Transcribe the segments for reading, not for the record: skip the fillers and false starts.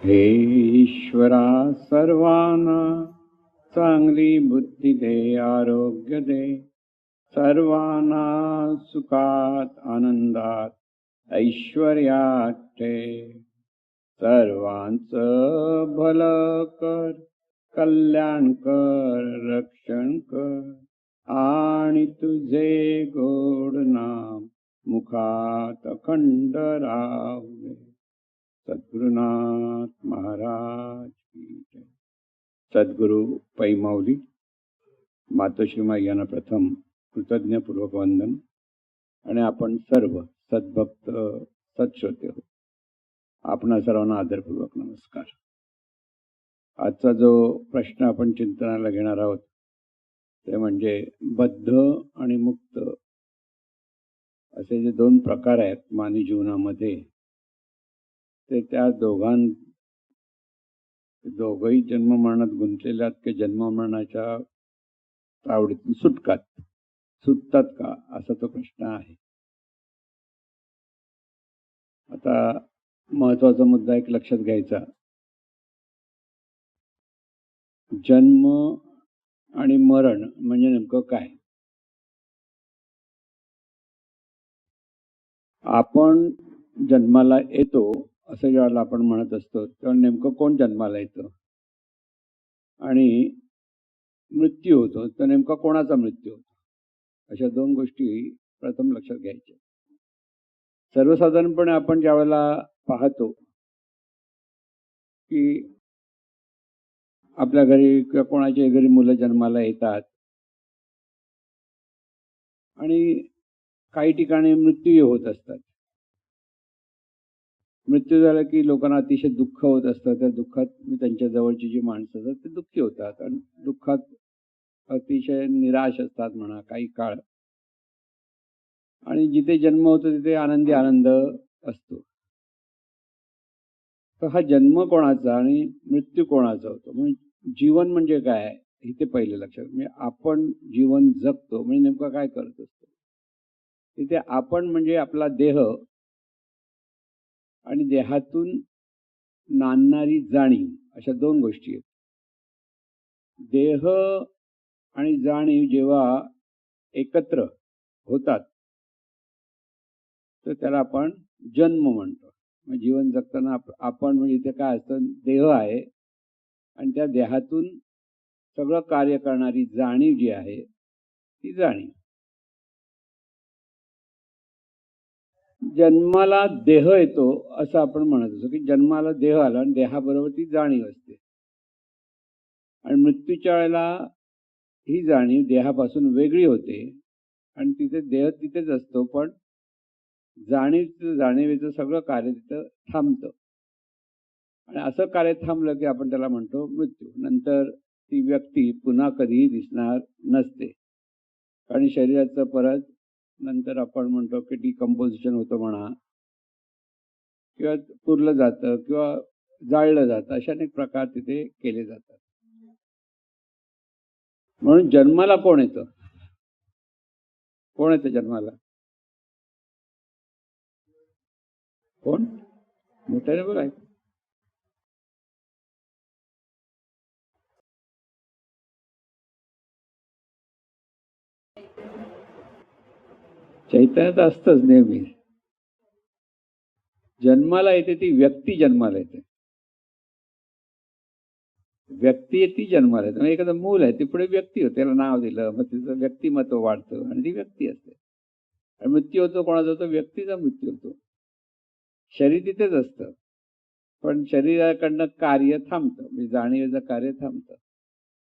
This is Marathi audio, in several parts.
हे ईश्वरा सर्वांना चांगली बुद्धी दे, आरोग्य दे, सर्वांना सुखात आनंदात ऐश्वर्यात ठेव. सर्वांचं भलं कर, कल्याण कर, रक्षण कर आणि तुझे गोड नाम मुखात अखंड राहू दे. सद्गुरुनाथ महाराज की जय. सद्गुरु पै माऊली मातोश्री यांना प्रथम कृतज्ञपूर्वक वंदन. आणि आपण सर्व सद्भक्त सत्श्रोते हो, आपणा सर्वांना आदरपूर्वक नमस्कार. आजचा जो प्रश्न आपण चिंतनाला घेणार आहोत ते म्हणजे बद्ध आणि मुक्त असे जे दोन प्रकार आहेत मानवी जीवनामध्ये, ते त्या दोघंही जन्ममरणात गुंतलेल्या की जन्ममरणाच्या तावडीतून सुटतात का, असा तो प्रश्न आहे. आता महत्वाचा मुद्दा एक लक्षात घ्यायचा, जन्म आणि मरण म्हणजे नेमकं काय. आपण जन्माला येतो असं ज्यावेळेला आपण म्हणत असतो तेव्हा नेमकं कोण जन्माला येतं, आणि मृत्यू होतो तर नेमका कोणाचा मृत्यू होतो, अशा दोन गोष्टी प्रथम लक्षात घ्यायच्या. सर्वसाधारणपणे आपण ज्यावेळेला पाहतो की आपल्या घरी किंवा कोणाच्या घरी मुलं जन्माला येतात आणि काही ठिकाणी मृत्यू होत असतात. मृत्यू झाला की लोकांना अतिशय दुःख होत असतं. त्या दुःखात त्यांच्या जवळची जी माणसं असतात ते दुःखी होतात आणि दुःखात अतिशय निराश असतात म्हणा काही काळ. आणि जिथे जन्म होतो तिथे आनंदी आनंद असतो. तर हा जन्म कोणाचा आणि मृत्यू कोणाचा होतो, म्हणजे जीवन म्हणजे काय हे ते पहिले लक्षात. म्हणजे आपण जीवन जगतो म्हणजे नेमकं काय करत असतो. तिथे आपण म्हणजे आपला देह आणि देहातून नांदणारी जाणीव, अशा दोन गोष्टी आहेत. देह आणि जाणीव जेव्हा एकत्र होतात तर त्याला आपण जन्म म्हणतो. म्हणजे जीवन जगताना आपण म्हणजे इथे काय असतं, देह आहे आणि त्या देहातून सगळं कार्य करणारी जाणीव जी आहे ती जाणीव. जन्माला देह येतो असं आपण म्हणत असतो की जन्माला देह आला आणि देहाबरोबर ती जाणीव असते. आणि मृत्यूच्या वेळेला ही जाणीव देहापासून वेगळी होते आणि तिथे देह तिथेच असतो, पण जाणीवेचं सगळं कार्य तिथं थांबतं. आणि असं कार्य थांबलं की आपण त्याला म्हणतो मृत्यू. नंतर ती व्यक्ती पुन्हा कधीही दिसणार नसते. आणि शरीराचं परत नंतर आपण म्हणतो की डिकम्पोजिशन होतं म्हणा, किंवा पुरलं जातं किंवा जाळलं जातं, अशा अनेक प्रकार तिथे केले जातात. म्हणून जन्माला कोण येतं, कोण येतं जन्माला, कोण मोठ्याने बोलाय. चैतन्यात असतंच नेहमी. जन्माला येते ती व्यक्ती जन्माला येते. व्यक्ती ती जन्माला येते. एखादं मूल आहे ते पुढे व्यक्ती होते, त्याला नाव दिलं, मग तिचं व्यक्तिमत्व वाढतं आणि ती व्यक्ती असते. आणि मृत्यू होतो कोणाचा होतो, व्यक्तीचा मृत्यू होतो. शरीर तिथेच असतं पण शरीराकडनं कार्य थांबतं, म्हणजे जाणीवेचं कार्य थांबतं.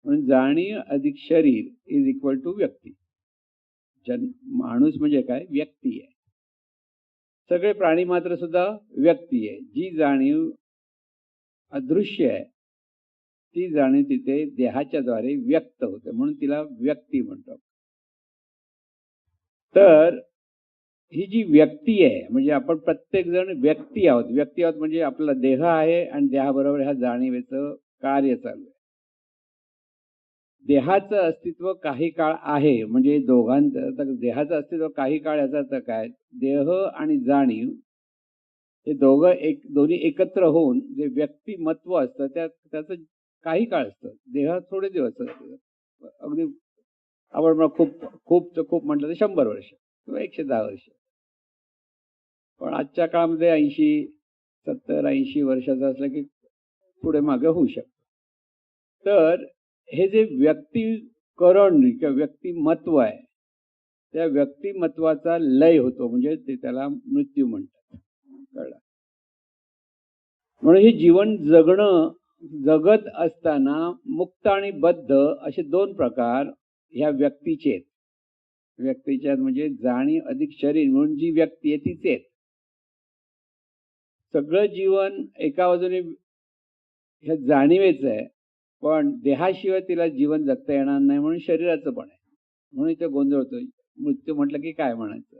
म्हणून जाणीव अधिक शरीर इज इक्वल टू व्यक्ती. माणूस म्हणजे काय, व्यक्ती आहे. सगळे प्राणी मात्र सुद्धा व्यक्ती आहे. जी जाणीव अदृश्य आहे ती जाणीव तिथे देहाच्या द्वारे व्यक्त होते, म्हणून तिला व्यक्ती म्हणतात. तर ही जी व्यक्ती आहे म्हणजे आपण प्रत्येक जण व्यक्ती आहोत. व्यक्ती आहोत म्हणजे आपला देह आहे आणि देहाबरोबर ह्या जाणीवेचं कार्य चालू आहे. देहाचं अस्तित्व काही काळ आहे, म्हणजे दोघांचं देहाचं अस्तित्व काही काळ, याचा अर्थ काय, देह आणि जाणीव हे दोन्ही एकत्र होऊन जे व्यक्तिमत्व असतं त्याचं काही काळ असतं, देहात थोडे दिवस असतात. अगदी आपण खूप म्हटलं तर 100 वर्ष किंवा 110 वर्ष. पण आजच्या काळामध्ये 70-80 वर्षाचं असलं की पुढे मागे होऊ शकतं. तर हे जे व्यक्तिकरण किंवा व्यक्तिमत्व आहे, त्या व्यक्तिमत्वाचा लय होतो, म्हणजे ते त्याला मृत्यू म्हणतात. कळलं? म्हणून हे जीवन जगत असताना मुक्त आणि बद्ध असे 2 प्रकार ह्या व्यक्तीचे आहेत. व्यक्तीच्या म्हणजे जाणीव अधिक शरीर म्हणून जी व्यक्ती आहे तीच आहे. सगळं जीवन एका बाजूने हे जाणीवेचं आहे, पण देहाशिवाय तिला जीवन जगता येणार नाही म्हणून शरीराचं पण आहे. म्हणून इथे गोंधळ होतो. मृत्यू म्हटलं की काय म्हणायचं?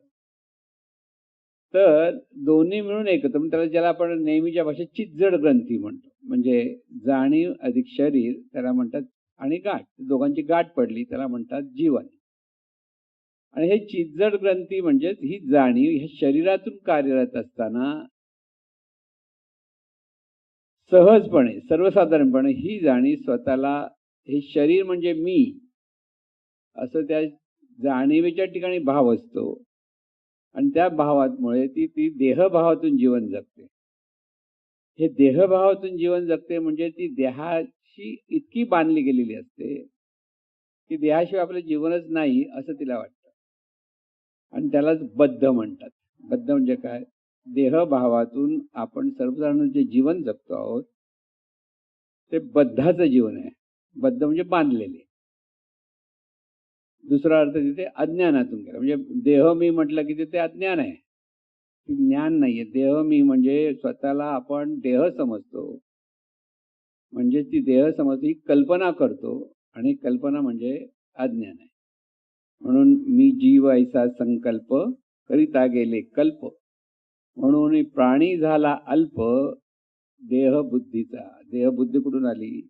तर दोन्ही मिळून एक होतं. त्याला ज्याला आपण नेहमीच्या भाषेत चिज्जड ग्रंथी म्हणतो. म्हणजे जाणीव अधिक शरीर त्याला म्हणतात आणि गाठ. दोघांची गाठ पडली त्याला म्हणतात जीवन. आणि हे चिज्जड ग्रंथी म्हणजेच ही जाणीव ह्या शरीरातून कार्यरत असताना सहजपणे सर्वसाधारणपणे ही जाणीव स्वतःला हे शरीर म्हणजे मी असं त्या जाणीवेच्या ठिकाणी भाव असतो आणि त्या भावामुळे ती देहभावातून जीवन जगते. हे देहभावातून जीवन जगते म्हणजे ती देहाशी इतकी बांधली गेलेली असते की देहाशिवाय आपलं जीवनच नाही असं तिला वाटतं आणि त्यालाच बद्ध म्हणतात. बद्ध म्हणजे काय? देहभावातून आपण सर्वसाधारण जे जीवन जगतो आहोत ते बद्धाचं जीवन आहे. बद्ध म्हणजे बांधलेले. दुसरा अर्थ तिथे अज्ञानातून गेला. म्हणजे देह मी म्हटलं की तिथे अज्ञान आहे, ज्ञान नाहीये. देह मी म्हणजे स्वतःला आपण देह समजतो, म्हणजे ती देह समजतो ही कल्पना करतो आणि कल्पना म्हणजे अज्ञान आहे. म्हणून मी जीव ऐसा संकल्प करिता गेले कल्प, म्हणून प्राणी झाला अल्प देहबुद्धीचा. देहबुद्धी कुठून आली?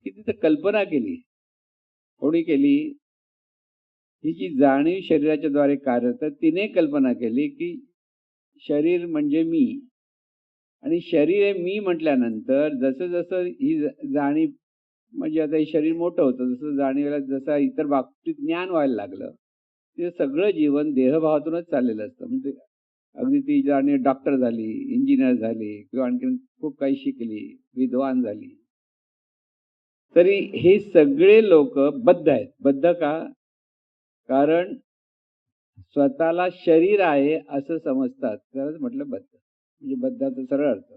की तिथे कल्पना केली. कोणी केली? ही जी जाणीव शरीराच्या द्वारे कार्यरत तिने कल्पना केली की शरीर म्हणजे मी आणि शरीर हे मी म्हटल्यानंतर जसं जसं ही जाणीव म्हणजे आता हे शरीर मोठं होतं, जसं जाणीवेला जसं इतर बाबतीत ज्ञान व्हायला लागलं ते सगळं जीवन देहभावातूनच चाललेलं असतं. म्हणजे अगदी ती जाणीव डॉक्टर झाली, इंजिनियर झाली किंवा आणखी खूप काही शिकली, विद्वान झाली, तरी हे सगळे लोक बद्ध आहेत. बद्ध का? कारण स्वतःला शरीर आहे असं समजतात, त्यालाच म्हटलं बद्ध. म्हणजे बद्धाचा सरळ अर्थ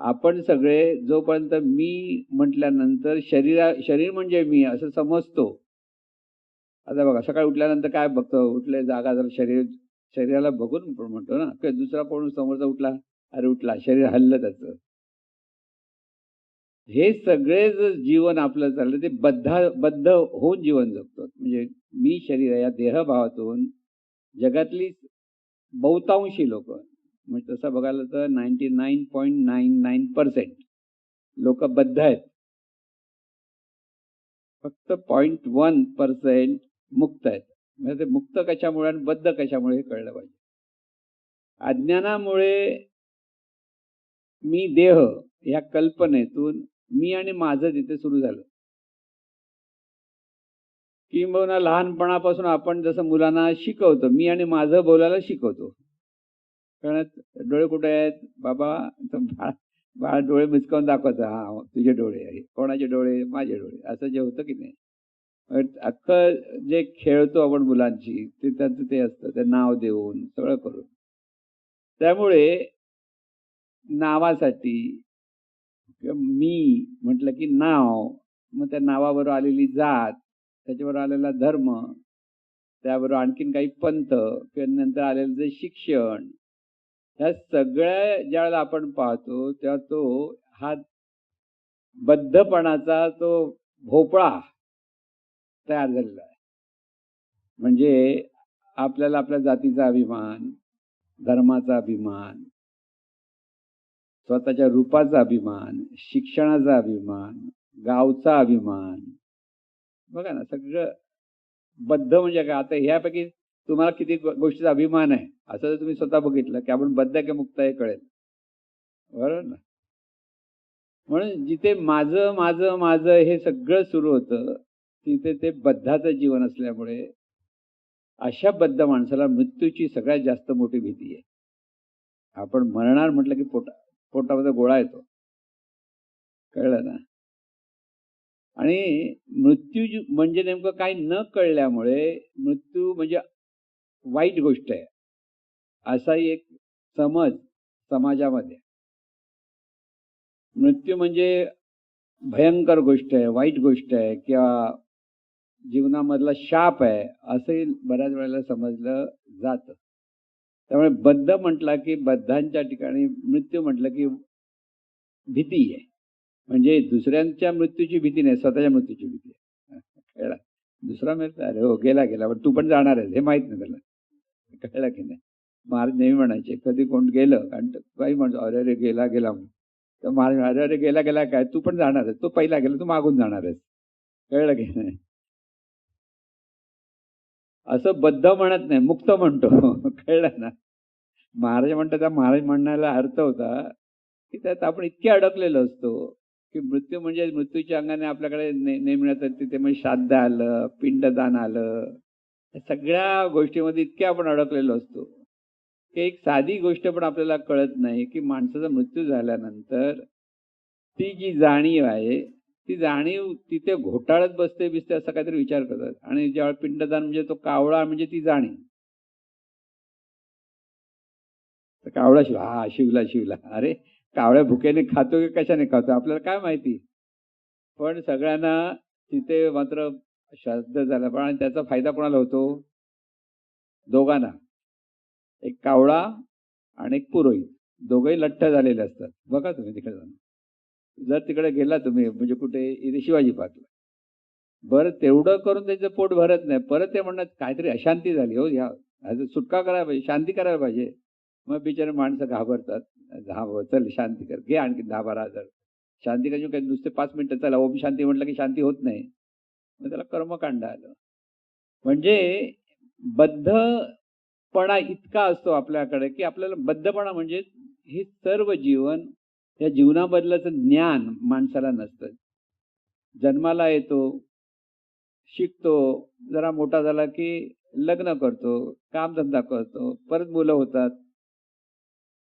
आपण सगळे जोपर्यंत मी म्हटल्यानंतर शरीर म्हणजे मी असं समजतो. आता बघा सकाळी उठल्यानंतर काय बघतो? उठले जागा जर शरीराला बघून म्हणतो ना, की दुसरा कोण समोरचा उठला, अरे उठला, शरीर हल्लं त्याचं. हे सगळे जर जीवन आपलं चाललं ते बद्ध होऊन जीवन जगतो. म्हणजे मी शरीर या देहभावातून जगातली बहुतांशी लोक म्हणजे तसं बघायला तर 99.99% लोक बद्ध आहेत. फक्त 0.1% मुक्त आहेत. म्हणजे ते मुक्त कशामुळे आणि बद्ध कशामुळे हे कळलं पाहिजे. अज्ञानामुळे मी देह या कल्पनेतून मी आणि माझं तिथे सुरू झालं. किंबहुना लहानपणापासून आपण जसं मुलांना शिकवतो, मी आणि माझं बोलायला शिकवतो. कारण डोळे कुठे आहेत बाबा? बाळ डोळे मिचकावून दाखवतं, हा तुझे डोळे आहे. कोणाचे डोळे? माझे डोळे. असं जे होतं की नाही, अख्खं जे खेळतो आपण मुलांची ते त्यांचं ते असतं, ते नाव देऊन सगळं करून. त्यामुळे नावासाठी मी म्हटलं की नाव, मग त्या नावाबरोबर आलेली जात, त्याच्याबरोबर आलेला धर्म, त्याबरोबर आणखीन काही पंथ किंवा नंतर आलेलं जे शिक्षण, ह्या सगळ्या ज्यावेळेला आपण पाहतो तेव्हा तो हा बद्धपणाचा तो भोपळा तयार झालेला आहे. म्हणजे आपल्याला आपल्या जातीचा अभिमान, धर्माचा अभिमान, स्वतःच्या रूपाचा अभिमान, शिक्षणाचा अभिमान, गावचा अभिमान, बघा ना सगळं बद्ध म्हणजे काय? आता ह्यापैकी तुम्हाला किती गोष्टीचा अभिमान आहे असं जर तुम्ही स्वतः बघितलं की आपण बद्ध की मुक्त हे कळेल. बरोबर ना. म्हणून जिथे माझं माझं माझं हे सगळं सुरू होतं तिथे ते बद्धाचं जीवन असल्यामुळे अशा बद्ध माणसाला मृत्यूची सगळ्यात जास्त मोठी भीती आहे. आपण मरणार म्हटलं की पोटामध्ये गोळा येतो. कळलं ना. आणि मृत्यू म्हणजे नेमकं काही न कळल्यामुळे मृत्यू म्हणजे वाईट गोष्ट आहे असाही एक समज समाजामध्ये. मृत्यू म्हणजे भयंकर गोष्ट आहे, वाईट गोष्ट आहे किंवा जीवनामधला शाप आहे असंही बऱ्याच वेळेला समजलं जातं. त्यामुळे बद्ध म्हटला की बद्धांच्या ठिकाणी मृत्यू म्हटलं की भीती आहे. म्हणजे दुसऱ्यांच्या मृत्यूची भीती नाही, स्वतःच्या मृत्यूची भीती आहे. कळलं. दुसरा मिळतो अरे हो गेला गेला पण तू पण जाणार आहेस हे माहित नाही त्याला. कळलं की नाही. महाराज नेहमी म्हणायचे कधी कोण गेलं आणि काही म्हणतो अरे अरे गेला गेला म्हणून तर महाराज अरे अरे गेला गेला काय तू पण जाणार आहेस, तो पहिला गेला तू मागून जाणार आहेस. कळलं की नाही. असं बद्ध म्हणत नाही, मुक्त म्हणतो. कळलं ना. महाराज म्हणतात त्या महाराज म्हणण्याला अर्थ होता की त्यात आपण इतके अडकलेलो असतो की मृत्यू म्हणजे मृत्यूच्या अंगाने आपल्याकडे नेमण्यात तिथे म्हणजे श्राद्ध आलं, पिंडदान आलं, सगळ्या गोष्टीमध्ये इतके आपण अडकलेलो असतो की एक साधी गोष्ट पण आपल्याला कळत नाही की माणसाचा मृत्यू झाल्यानंतर ती जी जाणीव आहे ती जाणीव तिथे घोटाळत बसते बिसते असा काहीतरी विचार करतात. आणि ज्यावेळी पिंडदान म्हणजे तो कावळा म्हणजे ती जाणीव. तर कावळा शिवला हा शिवला शिवला अरे कावळ्या भुकेने खातो की कशाने खातो आपल्याला काय माहिती. पण सगळ्यांना तिथे मात्र श्राद्ध झालं पण आणि त्याचा फायदा कोणाला होतो. दोघांना. एक कावळा आणि एक पुरोहित दोघंही लठ्ठ झालेले असतात. बघा तुम्ही तिकडे जाऊन जर तिकडे गेला तुम्ही म्हणजे कुठे इथे शिवाजी पार्कला बरं तेवढं करून त्यांचं पोट भरत नाही. परत ते म्हणतात काहीतरी अशांती झाली हो ह्या सुटका करायला पाहिजे, शांती करायला पाहिजे. मग बिचारे माणसं घाबरतात. चल शांती कर, घे आणखी 10-12 हजार शांती करायची काही नुसते 5 मिनिटं चला ओम शांती म्हटलं की शांती होत नाही. मग त्याला कर्मकांड आलं. म्हणजे बद्धपणा इतका असतो आपल्याकडे की आपल्याला बद्धपणा म्हणजे हे सर्व जीवन या जीवनाबद्दलचं ज्ञान माणसाला नसतं. जन्माला येतो, शिकतो, जरा मोठा झाला की लग्न करतो, कामधंदा करतो, परत मुलं होतात,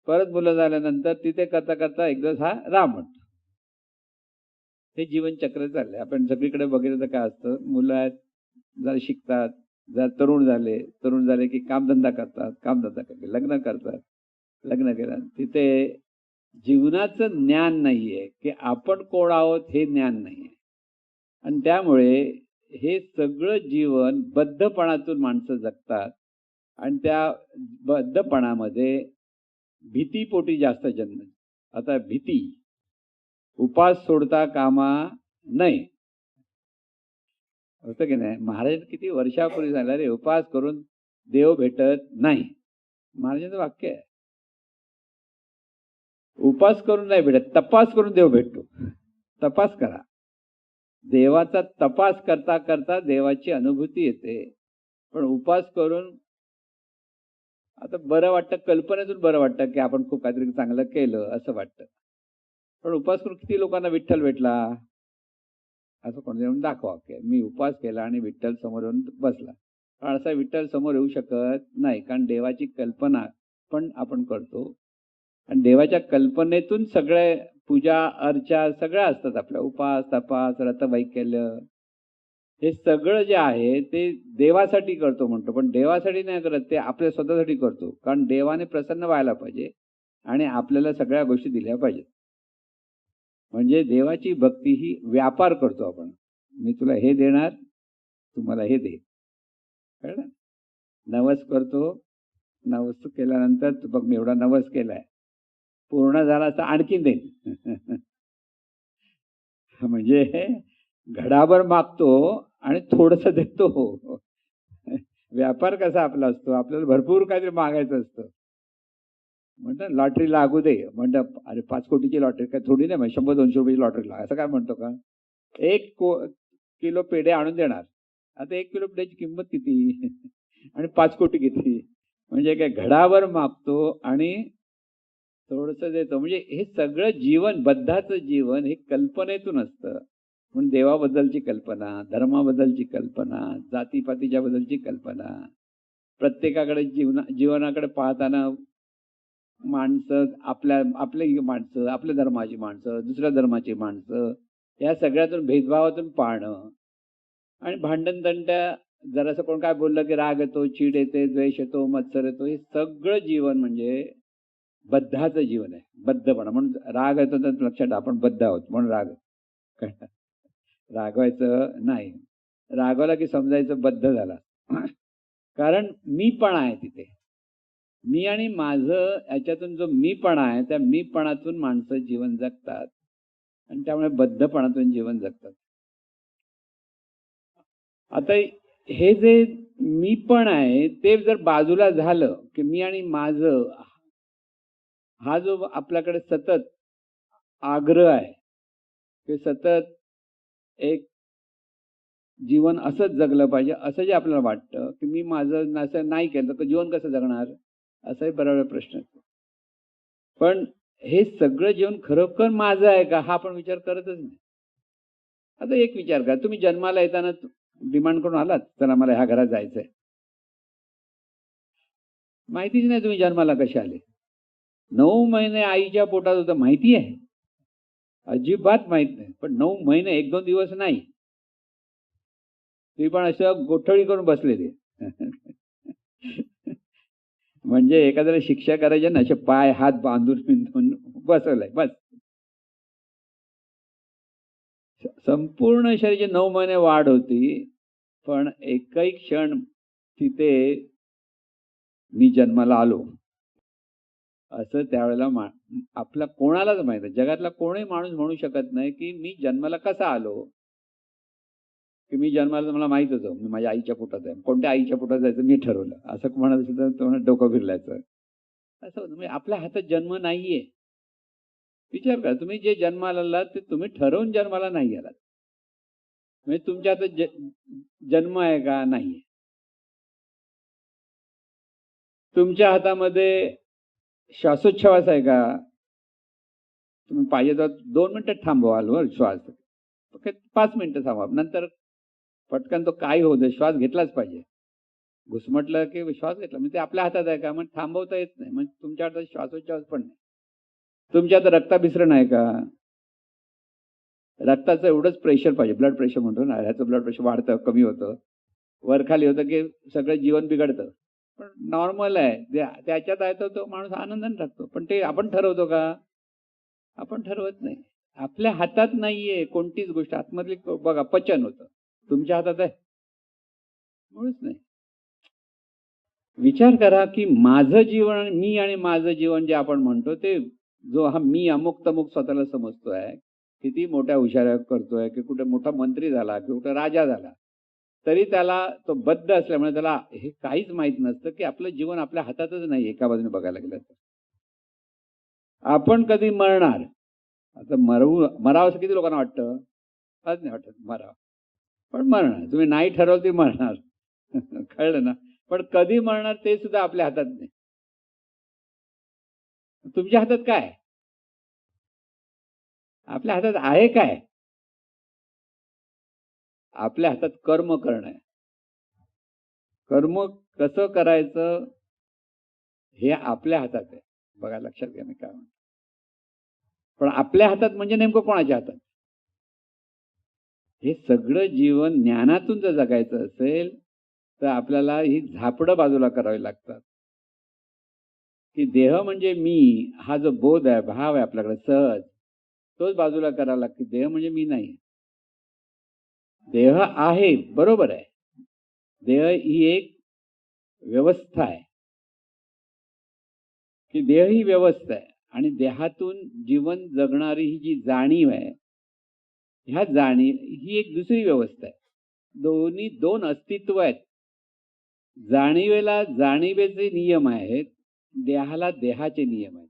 परत मुलं झाल्यानंतर तिथे करता करता एक दिवस हा राम म्हणतो. हे जीवनचक्र चाललंय. आपण सगळीकडे बघितलं तर काय असतं, मुलं आहेत, जरा शिकतात, जरा तरुण झाले की कामधंदा करतात, कामधंदा करतात, लग्न करतात, लग्न केलं तिथे जीवनाचं ज्ञान नाहीये की आपण कोण आहोत हे ज्ञान नाहीये. आणि त्यामुळे हे सगळं जीवन बद्धपणातून माणसं जगतात आणि त्या बद्धपणामध्ये भीतीपोटी जास्त जन्म. आता भीती उपास सोडता कामा नये होतं की नाही. महाराज किती वर्षापूर्वी झाला रे उपास करून देव भेटत नाही. महाराजांचं वाक्य आहे. उपास करून नाही भेटत, तपास करून देव भेटतो. तपास करा. देवाचा तपास करता करता देवाची अनुभूती येते. पण उपास करून आता बरं वाटतं, कल्पनेतून बरं वाटतं की आपण खूप काहीतरी चांगलं केलं असं वाटतं. पण उपास करून किती लोकांना विठ्ठल भेटला असं कोणी येऊन दाखवा की मी उपास केला आणि विठ्ठल समोर येऊन बसला. पण असा विठ्ठल समोर येऊ शकत नाही कारण देवाची कल्पना पण आपण करतो आणि देवाच्या कल्पनेतून सगळे पूजा अर्चा सगळ्या असतात आपल्या उपास तपास रतवैकल्य हे सगळं जे आहे ते देवासाठी करतो म्हणतो. पण देवासाठी नाही करत, ते आपल्या स्वतःसाठी करतो. कारण देवाने प्रसन्न व्हायला पाहिजे आणि आपल्याला सगळ्या गोष्टी दिल्या पाहिजेत. म्हणजे देवाची भक्ती ही व्यापार करतो आपण. मी तुला हे देणार, तू मला हे दे. कळलं. नवस करतो, नवस केल्यानंतर तू बघ मी एवढा नवस केलाय, पूर्ण झाला तर आणखीन देईन. म्हणजे घडाभर मागतो आणि थोडस देतो. व्यापार कसा आपला असतो, आपल्याला भरपूर काहीतरी मागायचं असतं. म्हणतात लॉटरी लागू दे, म्हणतात अरे 5 कोटीची लॉटरी काय थोडी नाही, 100-200 रुपयाची लॉटरी लाग असं काय म्हणतो का. 1 किलो पेढे आणून देणार. आता 1 किलो पेढ्याची किंमत किती. आणि 5 कोटी किती, म्हणजे काय घडावर मागतो आणि थोडंसं देतो. म्हणजे हे सगळं जीवन, बद्धाचं जीवन हे कल्पनेतून असतं. म्हणून देवाबद्दलची कल्पना, धर्माबद्दलची कल्पना, जातीपातीच्या बद्दलची कल्पना, प्रत्येकाकडे जीवनाकडे पाहताना माणसं, आपली माणसं, आपल्या धर्माची माणसं, दुसऱ्या धर्माची माणसं, या सगळ्यातून भेदभावातून पाहणं आणि भांडण-तंट्या, जरासं कोण काय बोललं की राग येतो, चीड येते, द्वेष येतो, मत्सर येतो, हे सगळं जीवन म्हणजे बद्धाचं जीवन आहे. बद्धपणा. म्हणून राग येतो तर लक्षात ठेवा, आपण बद्ध आहोत म्हणून राग. रागवायचं नाही. रागवला की समजायचं बद्ध झाला. कारण मीपणा आहे तिथे. मी आणि माझं याच्यातून जो मीपणा आहे, त्या मीपणातून माणसं जीवन जगतात आणि त्यामुळे बद्धपणातून जीवन जगतात. आता हे जे मीपण आहे ते जर बाजूला झालं की मी आणि माझं, हा जो आपल्याकडे सतत आग्रह आहे, ते सतत एक जीवन असंच जगलं पाहिजे असं जे आपल्याला वाटतं की मी माझं असं नाही केलं तर जीवन कसं जगणार, असाही बऱ्याच वेळा प्रश्न येतो. पण हे सगळं जीवन खरोखर माझं आहे का, हा आपण विचार करतच नाही. आता एक विचार करा, तुम्ही जन्माला येताना डिमांड करून आलात, चला मला ह्या घरात जायचंय. माहितीच नाही तुम्ही जन्माला कसे आले. 9 महिने आईच्या पोटात होतं, माहिती आहे? अजिबात माहित नाही. पण 9 महिने 1-2 दिवस नाही. ती पण असं गोठळी करून बसलेली. म्हणजे एखाद्याला शिक्षा करायची ना, असे पाय हात बांधून बिंधून बसवलंय बस. संपूर्ण शरीराची 9 महिने वाढ होती, पण एकही क्षण तिथे मी जन्माला आलो असं त्यावेळेला आपला कोणालाच माहित आहे. जगातला कोणीही माणूस म्हणू शकत नाही की मी जन्माला कसा आलो, की मी जन्माला मला माहित होतं मी माझ्या आईच्या पोटात आहे. कोणत्या आईच्या पोटात जायचं मी ठरवलं, असं म्हणत सुद्धा तो डोकं फिरलायचं. असं होतं. म्हणजे आपल्या हातात जन्म नाहीये. विचार करा, तुम्ही जे जन्माला आलात ते तुम्ही ठरवून जन्माला नाही आलात. म्हणजे तुमच्या हातात जन्म आहे का, नाहीये. तुमच्या हातामध्ये श्वासोच्छवास आहे का, तुम्ही पाहिजे तर 2 मिनिटं थांबवाल वर श्वास, फक्त 5 मिनिटं थांबवा, नंतर पटकन तो काय होऊ दे, श्वास घेतलाच पाहिजे. घुसमटलं की श्वास घेतला, म्हणजे ते आपल्या हातात आहे का, मग थांबवता येत नाही. म्हणजे तुमच्या हातात श्वासोच्छवास पण नाही. तुमच्या हातात रक्ताभिसरण आहे का, रक्ताचं एवढंच प्रेशर पाहिजे, ब्लड प्रेशर म्हणतो ना, ह्याचं ब्लड प्रेशर वाढतं कमी होतं, वरखाली होतं की सगळं जीवन बिघडतं. पण नॉर्मल आहे, त्याच्यात आहे तो माणूस आनंदाने राहतो. पण ते आपण ठरवतो का, आपण ठरवत नाही. आपल्या हातात नाहीये कोणतीच गोष्ट. आतमधली बघा, पचन होतं, तुमच्या हातात आहे, मुळीच नाही. विचार करा की माझं जीवन, मी आणि माझं जीवन जे आपण म्हणतो, ते जो हा मी अमुक तमुक स्वतःला समजतोय, किती मोठ्या हुशाऱ्या करतोय, की कुठे मोठा मंत्री झाला की कुठे राजा झाला, तरी त्याला तो बद्ध असल्यामुळे त्याला हे काहीच माहित नसतं की आपलं जीवन आपल्या हातातच नाही. एका बाजूने बघायला गेलं तर आपण कधी मरणार, आता मरावं असं किती लोकांना वाटतं, आज नाही वाटत मरावं, पण मरणार. तुम्ही नाही ठरवलं ती मरणार. कळलं ना. पण कधी मरणार ते सुद्धा आपल्या हातात नाही. तुमच्या हातात काय, आपल्या हातात आहे काय, आपल्या हातात कर्म करणं आहे. कर्म कसं करायचं हे आपल्या हातात आहे. बघा, लक्षात घ्या मी काय म्हणतो. पण आपल्या हातात म्हणजे नेमकं कोणाच्या हातात. हे सगळं जीवन ज्ञानातून जर जगायचं असेल तर आपल्याला ही झापडं बाजूला करावी लागतात. की देह म्हणजे मी, हा जो बोध आहे, भाव आहे आपल्याकडे सहज, तोच बाजूला करावा लागतो. देह म्हणजे मी नाही. देह आहे, बरोबर आहे. देह ही एक व्यवस्था आहे, की देह ही व्यवस्था आहे आणि देहातून जीवन जगणारी ही जी जाणीव आहे, ह्या जाणीव ही एक दुसरी व्यवस्था आहे. दोन्ही दोन अस्तित्व आहेत. जाणीवेला जाणीवेचे नियम आहेत, देहाला देहाचे नियम आहेत.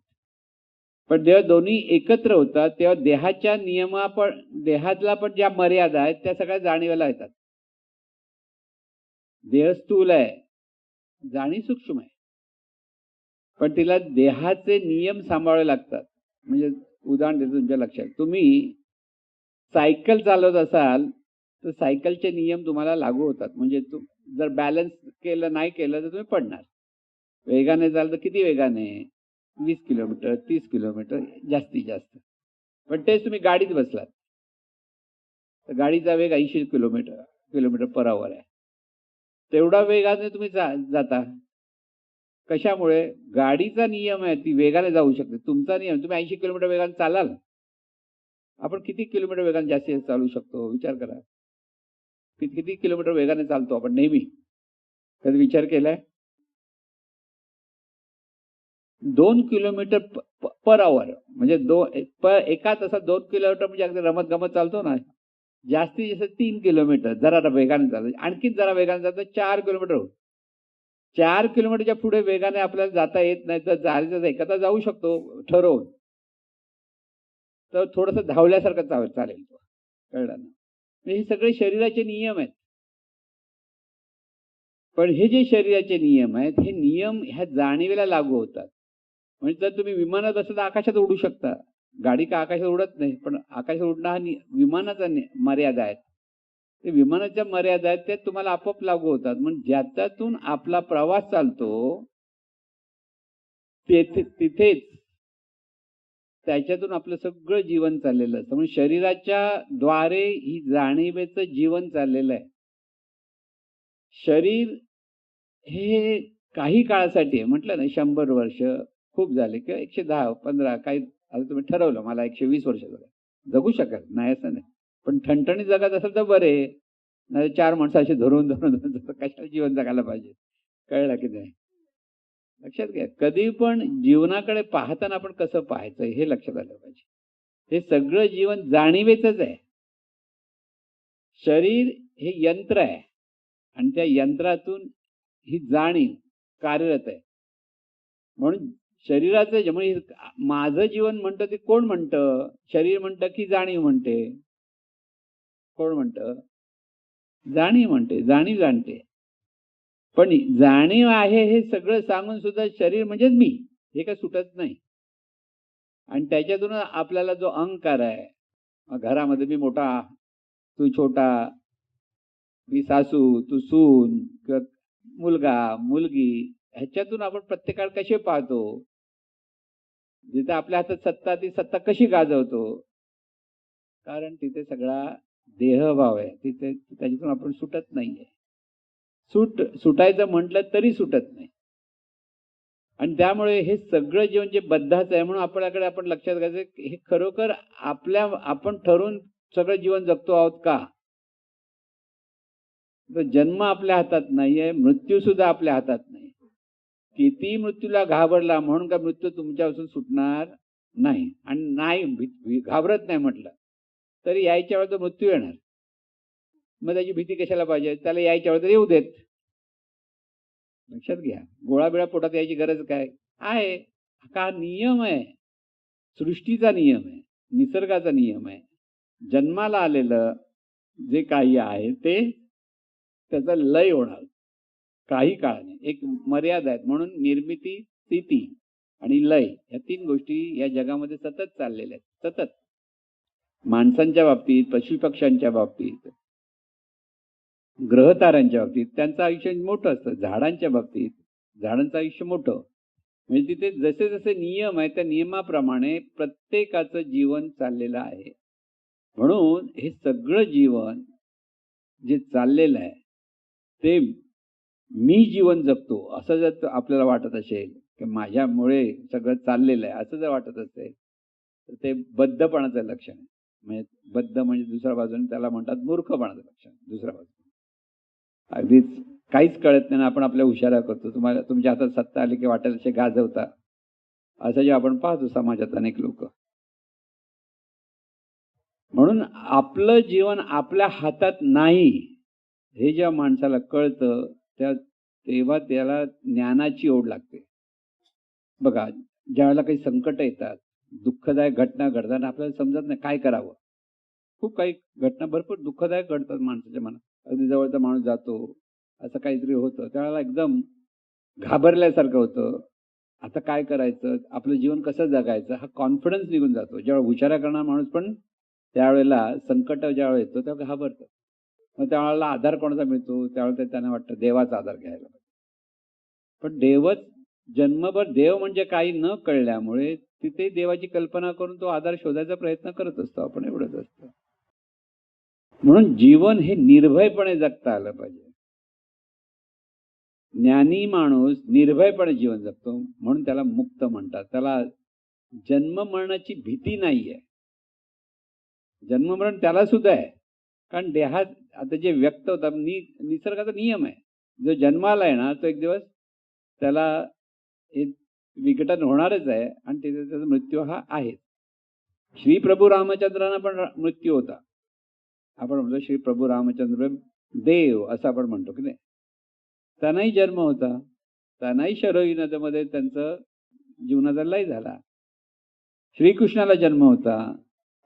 पण जेव्हा दोन्ही एकत्र होतात तेव्हा देहाच्या नियमा पण, देहातला पण ज्या मर्यादा आहेत त्या सगळ्या जाणीवेला येतात. देह स्थूल आहे, जाणीव सूक्ष्म आहे, पण तिला देहाचे नियम सांभाळावे लागतात. म्हणजे उदाहरण देतो तुमच्या लक्षात, तुम्ही सायकल चालवत असाल तर सायकलचे नियम तुम्हाला लागू होतात. म्हणजे जर बॅलन्स नाही केलं तर तुम्ही पडणार. वेगाने चाललं तर किती वेगाने? 20 किलोमीटर, 30 किलोमीटर जास्तीत जास्त. पण तेच तुम्ही गाडीत बसलात तर गाडीचा वेग 80 किलोमीटर पर आवर आहे. तेवढा वेगाने तुम्ही जाता. कशामुळे? गाडीचा नियम आहे, ती वेगाने जाऊ शकते. तुमचा नियम, तुम्ही 80 किलोमीटर वेगाने चालाल. आपण किती किलोमीटर वेगाने जास्तीत जास्त चालू शकतो? विचार करा. किती किलोमीटर वेगाने चालतो आपण नेहमी? कधी विचार केलाय? 2 किलोमीटर पर आवर. म्हणजे एका तासात 2 किलोमीटर म्हणजे अगदी रमत गमत चालतो ना. जास्तीत जास्त 3 किलोमीटर जरा वेगाने चालतो. आणखी जरा वेगाने चालतो 4 किलोमीटर होत. 4 किलोमीटरच्या पुढे वेगाने आपल्याला जाता येत नाही, तर जायचं एखादा जाऊ शकतो ठरवून. तर थोडंसं धावल्यासारखं चालेल तो. कळलं ना? हे सगळे शरीराचे नियम आहेत. पण हे जे शरीराचे नियम आहेत, हे नियम ह्या जाणीवेला लागू होतात. म्हणजे जर तुम्ही विमानात बसला तर आकाशात उडू शकता. गाडी का आकाशात उडत नाही, पण आकाशात उडणं हा विमानाचा मर्यादा आहेत. ते विमानाच्या मर्यादा आहेत, ते तुम्हाला आपोआप लागू होतात. म्हणजे ज्याच्यातून आपला प्रवास चालतो तिथेच त्याच्यातून आपलं सगळं जीवन चाललेलं असतं. म्हणजे शरीराच्या द्वारे ही जाणीवेचं जीवन चाललेलं आहे. शरीर हे काही काळासाठी आहे. म्हटलं ना 100 वर्ष खूप झाले किंवा 110, 15 काही. आता तुम्ही ठरवलं मला 120 वर्ष जगू शकाल, नाही असं नाही. पण ठणठणीत जगत असेल तर बरे. नाही 4 माणसं अशी धरून कशाला जीवन जगायला पाहिजे? कळलं की नाही? लक्षात घ्या, कधी पण जीवनाकडे पाहताना आपण कसं पाहायचं हे लक्षात आलं पाहिजे. हे सगळं जीवन जाणीवेचंच आहे. शरीर हे यंत्र आहे आणि त्या यंत्रातून ही जाणीव कार्यरत आहे. म्हणून शरीराचं म्हणजे माझं जीवन म्हणतं ते कोण म्हणतं? शरीर म्हणतं की जाणीव म्हणते? कोण म्हणतं? जाणीव म्हणते. जाणीव जाणते. पण जाणीव आहे हे सगळं सांगून सुद्धा शरीर म्हणजेच मी हे काय सुटत नाही. आणि त्याच्यातून आपल्याला जो अहंकार आहे, घरामध्ये मी मोठा, तू छोटा, मी सासू, तू सून, किंवा मुलगा, मुलगी, ह्याच्यातून आपण प्रत्येकाला कसे पाहतो? जिथे आपल्या हातात सत्ता, ती सत्ता कशी गाजवतो? कारण तिथे सगळा देहभाव आहे. तिथे त्याच्यातून आपण सुटत नाहीये. सुटायचं म्हटलं तरी सुटत नाही. आणि त्यामुळे हे सगळं जीवन जे बद्धाचं आहे, म्हणून आपल्याकडे आपण लक्षात घ्यायचं हे खरोखर आपण ठरवून सगळं जीवन जगतो आहोत का? तर जन्म आपल्या हातात नाहीये, मृत्यू सुद्धा आपल्या हातात नाही. किती मृत्यूला घाबरला म्हणून का मृत्यू तुमच्यापासून सुटणार नाही. आणि नाही घाबरत नाही म्हटलं तरी यायच्या वेळेस मृत्यू येणार. मग त्याची भीती कशाला पाहिजे? त्याला यायच्या वेळेस येऊ देत. लक्षात घ्या, गोळाबिळा पोटात यायची गरज काय आहे? हा नियम आहे, सृष्टीचा नियम आहे, निसर्गाचा नियम आहे. जन्माला आलेलं जे काही आहे ते त्याचा लय होणार काही काळाने. एक मर्यादा आहेत. म्हणून निर्मिती, स्थिती आणि लय या 3 गोष्टी या जगामध्ये सतत चाललेल्या आहेत. सतत माणसांच्या बाबतीत, पशुपक्ष्यांच्या बाबतीत, ग्रहताऱ्यांच्या बाबतीत त्यांचं आयुष्य मोठं असतं. झाडांच्या बाबतीत झाडांचं आयुष्य मोठं. म्हणजे तिथे जसे जसे नियम आहेत त्या नियमाप्रमाणे प्रत्येकाचं जीवन चाललेलं आहे. म्हणून हे सगळं जीवन जे चाललेलं आहे ते मी जीवन जगतो असं जर आपल्याला वाटत असेल की माझ्यामुळे सगळं चाललेलं आहे असं जर वाटत असेल तर ते बद्धपणाचं लक्षण आहे. म्हणजे बद्ध म्हणजे दुसऱ्या बाजूने त्याला म्हणतात मूर्खपणाचं लक्षण. दुसऱ्या बाजूने अगदीच काहीच कळत नाही, आपण आपल्या हुशारा करतो. तुम्हाला तुमच्या हातात सत्ता आली की वाटेल असे गाजवता, असं जे आपण पाहतो समाजात अनेक लोक. म्हणून आपलं जीवन आपल्या हातात नाही हे जेव्हा माणसाला कळतं तेव्हा त्याला ज्ञानाची ओढ लागते. बघा, ज्यावेळेला काही संकट येतात, दुःखदायक घटना घडतात, आपल्याला समजत नाही काय करावं. खूप काही घटना भरपूर दुःखदायक घडतात माणसाच्या मनात. अगदी जवळचा माणूस जातो, असं काहीतरी होतं, त्यावेळेला एकदम घाबरल्यासारखं होतं. आता काय करायचं? आपलं जीवन कसं जगायचं? हा कॉन्फिडन्स निघून जातो. जेव्हा विचार करणारा माणूस पण त्यावेळेला संकट ज्यावेळेला येतो तेव्हा घाबरतो. मग त्यावेळेला आधार कोणाचा मिळतो? त्यावेळेला त्यांना वाटतं देवाचा आधार घ्यायला पाहिजे. पण देवच जन्मभर देव म्हणजे काही न कळल्यामुळे तिथे देवाची कल्पना करून तो आधार शोधायचा प्रयत्न करत असतो आपण, एवढंच असतं. म्हणून जीवन हे निर्भयपणे जगता आलं पाहिजे. ज्ञानी माणूस निर्भयपणे जीवन जगतो म्हणून त्याला मुक्त म्हणतात. त्याला जन्म मरणाची भीती नाहीये. जन्म मरण त्याला सुद्धा आहे. कारण देहात आता जे व्यक्त होतात निसर्गाचा नियम आहे. जो जन्माला आहे ना तो एक दिवस त्याला हे विघटन होणारच आहे आणि तिथे त्याचा मृत्यू हा आहे. श्री प्रभू रामचंद्रांना पण मृत्यू होता. आपण म्हणतो श्री प्रभू रामचंद्र देव असं आपण म्हणतो की नाही. त्यांनाही जन्म होता. त्यांनाही शरोई नदीमध्ये त्यांचं जीवनाचा लय झाला. श्रीकृष्णाला जन्म होता.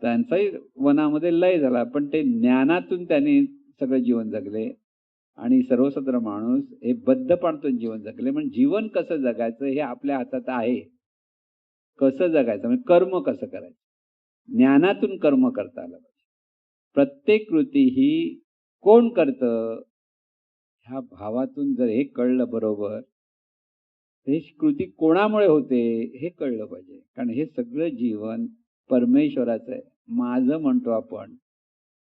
त्यांचाही वनामध्ये लय झाला. पण ते ज्ञानातून त्यांनी सगळं जीवन जगले आणि सर्वसाधारण माणूस हे बद्धपणातून जीवन जगले. म्हणजे जीवन कसं जगायचं हे आपल्या हातात आहे. कसं जगायचं म्हणजे कर्म कसं करायचं. ज्ञानातून कर्म करता आलं पाहिजे. प्रत्येक कृती ही कोण करतं ह्या भावातून जर हे कळलं बरोबर, हे कृती कोणामुळे होते हे कळलं पाहिजे. कारण हे सगळं जीवन परमेश्वराचं आहे. माझं म्हणतो आपण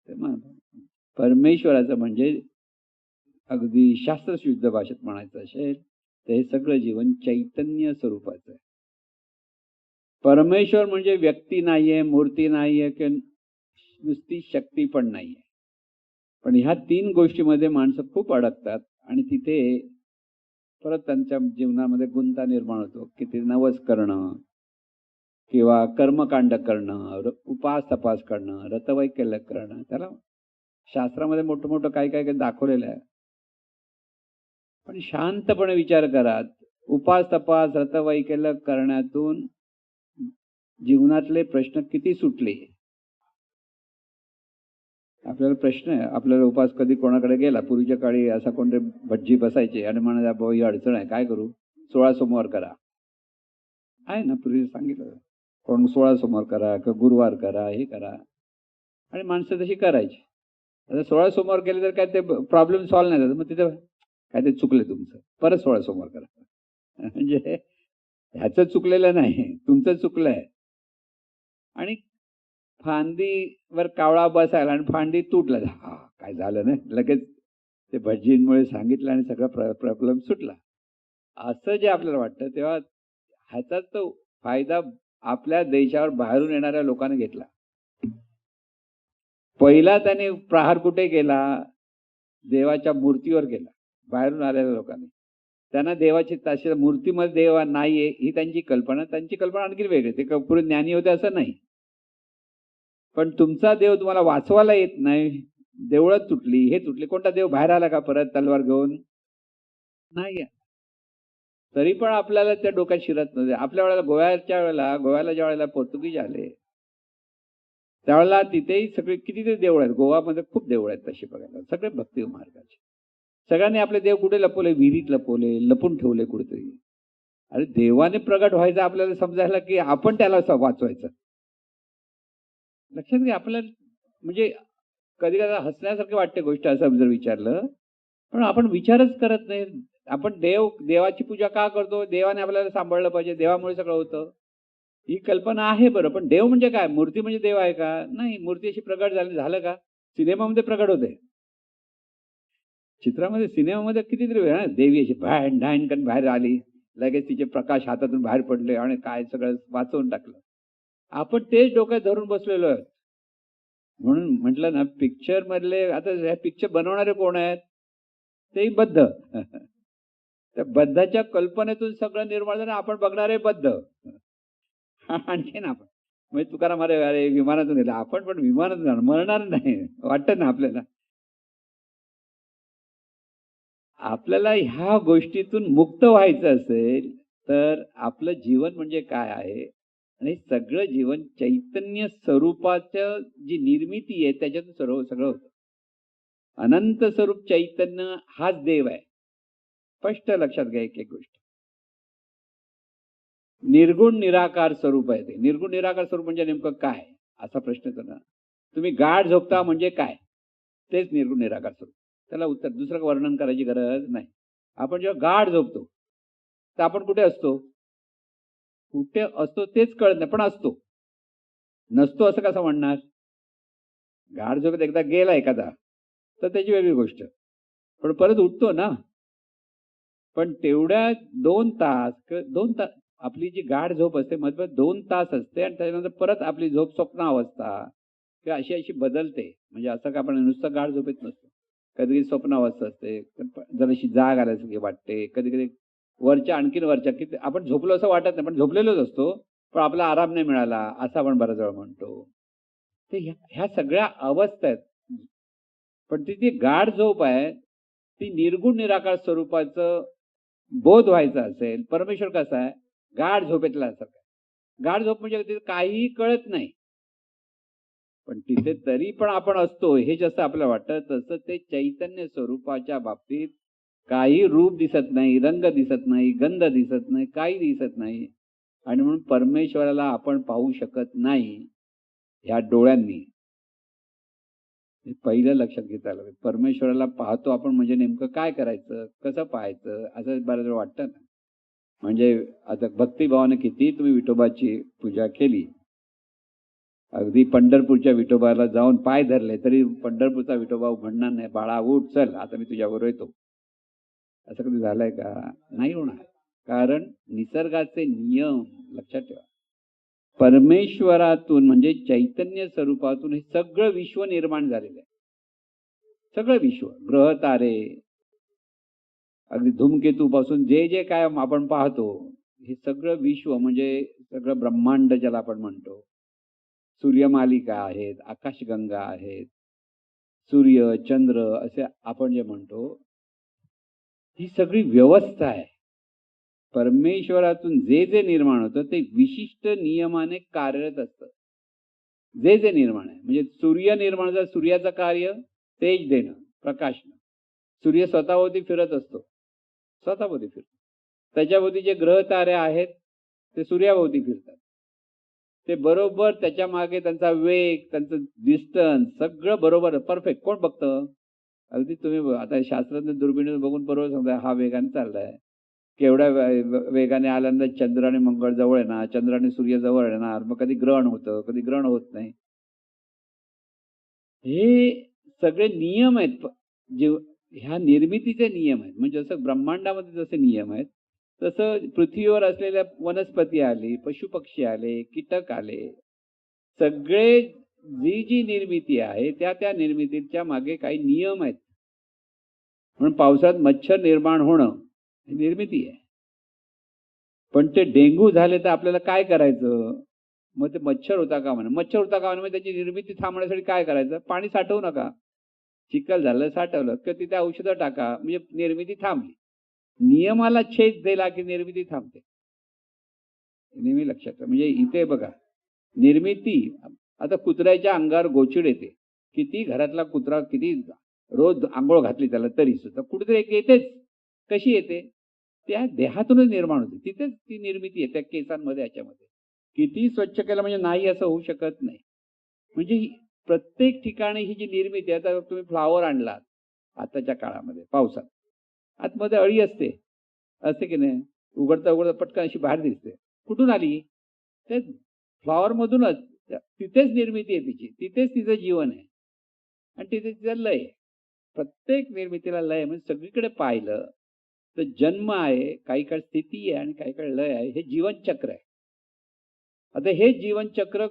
ते परमेश्वराचं म्हणजे अगदी शास्त्रशुद्ध भाषेत म्हणायचं असेल तर हे सगळं जीवन चैतन्य स्वरूपाचं आहे. परमेश्वर म्हणजे व्यक्ती नाहीये, मूर्ती नाहीये की नुसती शक्ती पण नाहीये. पण ह्या तीन गोष्टीमध्ये माणसं खूप अडकतात आणि तिथे परत त्यांच्या जीवनामध्ये गुंता निर्माण होतो की ते नवस करणं किंवा कर्मकांड करणं, उपास तपास करणं, रतवैकल्य करणं. त्याला शास्त्रामध्ये मोठं मोठं काही काही दाखवलेलं आहे. पण शांतपणे विचार करा. उपास तपास रतवैकल्य करण्यातून जीवनातले प्रश्न किती सुटले. आपल्याला प्रश्न आहे. आपल्याला उपास कधी कोणाकडे गेला. पूर्वीच्या काळी असा कोणते भटजी बसायचे आणि म्हणायला भाऊ ही अडचण आहे काय करू. 16 सोमवार करा. आहे ना पूर्वी सांगितलं. कोण 16 सोमवार करा किंवा गुरुवार करा हे करा आणि माणसं तशी करायची. आता 16 सोमवार केले तर काय ते प्रॉब्लेम सॉल्व्ह नाही झाला. मग तिथं काय ते चुकले तुमचं. परत 16 सोमवार करा. म्हणजे ह्याचं चुकलेलं नाही, तुमचं चुकलंय. आणि फांदीवर कावळा बसायला आणि फांदी तुटला. हा काय झालं नाही. लगेच ते भटजींमुळे सांगितलं आणि सगळा प्रॉब्लेम सुटला. असं जे आपल्याला वाटतं तेव्हा ह्याचा तो फायदा आपल्या देशावर बाहेरून येणाऱ्या लोकांनी घेतला. पहिला त्याने प्रहार कुठे केला. देवाच्या मूर्तीवर केला. बाहेरून आलेल्या लोकांनी. त्यांना देवाची तशी मूर्तीमध्ये देव नाहीये ही त्यांची कल्पना. त्यांची कल्पना आणखी वेगळी. ते पुढे ज्ञानी होते असं नाही. पण तुमचा देव तुम्हाला वाचवायला येत नाही. देवळं तुटली, हे तुटली. कोणता देव बाहेर आला का परत तलवार घेऊन? नाही. तरी पण आपल्याला त्या डोक्यात शिरत नव्हते. आपल्या वेळेला गोव्याला ज्या वेळेला पोर्तुगीज आले त्यावेळेला तिथेही सगळे कितीतरी देवळ आहेत. गोवामध्ये खूप देवळ आहेत तशी बघायला. सगळे भक्ती मार्गाचे. सगळ्यांनी आपले देव कुठे लपवले. विहिरीत लपवले, लपून ठेवले कुठेतरी. अरे देवाने प्रगट व्हायचं आपल्याला समजायला की आपण त्याला वाचवायचं. लक्षात घ्या. आपल्याला म्हणजे कधी कधी हसण्यासारखी वाटते गोष्ट असं जर विचारलं. पण आपण विचारच करत नाही. आपण देवाची पूजा का करतो. देवाने आपल्याला सांभाळलं पाहिजे. देवामुळे सगळं होतं. ही कल्पना आहे बरं. पण देव म्हणजे काय. मूर्ती म्हणजे देव आहे का. नाही. मूर्ती अशी प्रगट झालं का. सिनेमामध्ये प्रगट होते. चित्रामध्ये सिनेमामध्ये कितीतरी वेळ देवी अशी ढाण बाहेर आली. लगेच तिचे प्रकाश हातातून बाहेर पडले आणि काय सगळं वाचवून टाकलं. आपण तेच डोक्यात धरून बसलेलो आहे. म्हणून म्हटलं ना पिक्चर मधले आता ह्या पिक्चर बनवणारे कोण आहेत. तेही बद्ध. त्या बद्धाच्या कल्पनेतून सगळं निर्माण झालं. आपण बघणारे बद्ध. आणखीन आपण म्हणजे तुकाराम अरे विमानातून गेला. आपण पण विमानातून जाणार. मरणार नाही. वाटत ना आपल्याला. आपल्याला ह्या गोष्टीतून मुक्त व्हायचं असेल तर आपलं जीवन म्हणजे काय आहे आणि सगळं जीवन चैतन्य स्वरूपाचं जी निर्मिती आहे त्याच्यातून सगळं होतं. अनंत स्वरूप चैतन्य हाच देव आहे. स्पष्ट लक्षात घ्या एक एक गोष्ट. निर्गुण निराकार स्वरूप आहे ते. निर्गुण निराकार स्वरूप म्हणजे नेमकं काय असा प्रश्न येतो ना. तुम्ही गाढ झोपता म्हणजे काय, तेच निर्गुण निराकार स्वरूप. त्याला उत्तर दुसरं वर्णन करायची गरज नाही. आपण जेव्हा गाढ झोपतो तर आपण कुठे असतो, कुठे असतो तेच कळत नाही, पण असतो. नसतो असं कसं म्हणणार. गाढ झोपेत एकदा गेला एखादा तर त्याची वेगळी गोष्ट, पण परत उठतो ना. पण तेवढ्या 2 तास आपली जी गाढ झोप असते मध्ये 2 तास असते आणि त्याच्यानंतर परत आपली झोप स्वप्नावस्था किंवा अशी अशी बदलते. म्हणजे असं का आपण नुसतं गाढ झोपेत नसतो. कधी कधी स्वप्नावस्था असते, जराशी जाग आल्यासारखी वाटते, कधी कधी वरच्या आणखीन वरच्या की आपण झोपलो असं वाटत नाही, पण झोपलेलोच असतो, पण आपला आराम नाही मिळाला असं आपण बऱ्याच वेळा म्हणतो. ते ह्या सगळ्या अवस्था आहेत. पण ती जी गाढ झोप आहे ती निर्गुण निराकार स्वरूपाचं बोध व्हायचा असेल. परमेश्वर कसा आहे, गाढ झोपेतला असं. गाढ झोप म्हणजे तिथे काहीही कळत नाही, पण तिथे तरी पण आपण असतो हे जसं आपल्याला वाटतं, तसं ते चैतन्य स्वरूपाच्या बाबतीत काही रूप दिसत नाही, रंग दिसत नाही, गंध दिसत नाही, काही दिसत नाही. आणि म्हणून परमेश्वराला आपण पाहू शकत नाही ह्या डोळ्यांनी. पहिलं लक्षात घेता आलं. परमेश्वराला पाहतो आपण म्हणजे नेमकं काय करायचं, कसं पाहायचं असं बऱ्याच वेळा वाटतं ना. म्हणजे आता भक्तिभावाने किती तुम्ही विठोबाची पूजा केली, अगदी पंढरपूरच्या विठोबाला जाऊन पाय धरले तरी पंढरपूरचा विठोबा म्हणणार नाही, बाळा उठ चल आता मी तुझ्याबरोबर येतो. असं कधी झालंय का? नाही होणार. कारण निसर्गाचे नियम लक्षात ठेवा. परमेश्वरातून म्हणजे चैतन्य स्वरूपातून हे सगळं विश्व निर्माण झालेलं आहे. सगळं विश्व, ग्रह तारे, अगदी धूमकेतू पासून जे जे काय आपण पाहतो हे सगळं विश्व म्हणजे सगळं ब्रह्मांड ज्याला आपण म्हणतो. सूर्यमालिका आहेत, आकाशगंगा आहेत, सूर्य चंद्र असे आपण जे म्हणतो, ही सगळी व्यवस्था आहे. परमेश्वरातून जे जे निर्माण होतं ते विशिष्ट नियमाने कार्यरत असतं. जे जे निर्माण आहे म्हणजे सूर्य निर्माण झालं, सूर्याचं कार्य तेज देणं, प्रकाशनं. सूर्य स्वतःभोवती फिरत असतो, स्वतःभोवती फिरतो. त्याच्याभोवती जे ग्रह तारे आहेत ते सूर्याभोवती फिरतात. ते बरोबर त्याच्या मागे त्यांचा वेग, त्यांचं डिस्टन्स सगळं बरोबर परफेक्ट. कोण बघतं? अगदी तुम्ही आता शास्त्रज्ञ दुर्बिणीने बघून बरोबर सांगता हा वेगाने चाललाय. केवढ्या वेगाने आल्यानंतर चंद्र आणि मंगळ जवळ येणार, चंद्र आणि सूर्य जवळ येणार, मग कधी ग्रहण होतं, कधी ग्रहण होत नाही. हे सगळे नियम आहेत. जे ह्या निर्मितीचे नियम आहेत. म्हणजे जसं ब्रह्मांडामध्ये जसे नियम आहेत तसं पृथ्वीवर असलेल्या वनस्पती आली, पशुपक्षी आले, कीटक आले, सगळे जी जी निर्मिती आहे त्या त्या निर्मितीच्या मागे काही नियम आहेत. म्हणून पावसात मच्छर निर्माण होणं ही निर्मिती आहे. पण ते डेंगू झाले तर आपल्याला काय करायचं? मग ते मच्छर होता का म्हणा, मच्छर होता का म्हणा, मग त्याची निर्मिती थांबण्यासाठी काय करायचं? पाणी साठवू नका. चिखल झालं, साठवलं किंवा तिथे औषधं टाका, म्हणजे निर्मिती थांबली. नियमाला छेद दिला की निर्मिती थांबते. नेहमी लक्षात ठेवा. म्हणजे इथे बघा, निर्मिती आता कुत्र्याच्या अंगावर गोचिड येते. किती घरातला कुत्रा किती रोज आंघोळ घातली त्याला तरी सुद्धा कुठेतरी एक येतेच. कशी येते? त्या देहातूनच निर्माण होते. तिथेच ती निर्मिती आहे त्या केसांमध्ये, याच्यामध्ये. किती स्वच्छ केलं म्हणजे नाही असं होऊ शकत नाही. म्हणजे प्रत्येक ठिकाणी ही जी निर्मिती आहे, आता तुम्ही फ्लॉवर आणलात आताच्या काळामध्ये पावसात, आतमध्ये अळी असते, असते की नाही? उघडता उघडता पटकन अशी बाहेर दिसते. कुठून आली? ते फ्लॉवर मधूनच. तिथेच निर्मिती आहे तिची, तिथेच तिचं जीवन आहे आणि तिथे तिचं लय आहे. प्रत्येक निर्मितीला लय. म्हणजे सगळीकडे पाहिलं तर जन्म आहे, काही काळ स्थिती आहे आणि काही काळ लय आहे. हे जीवनचक्र आहे. आता हे जीवनचक्र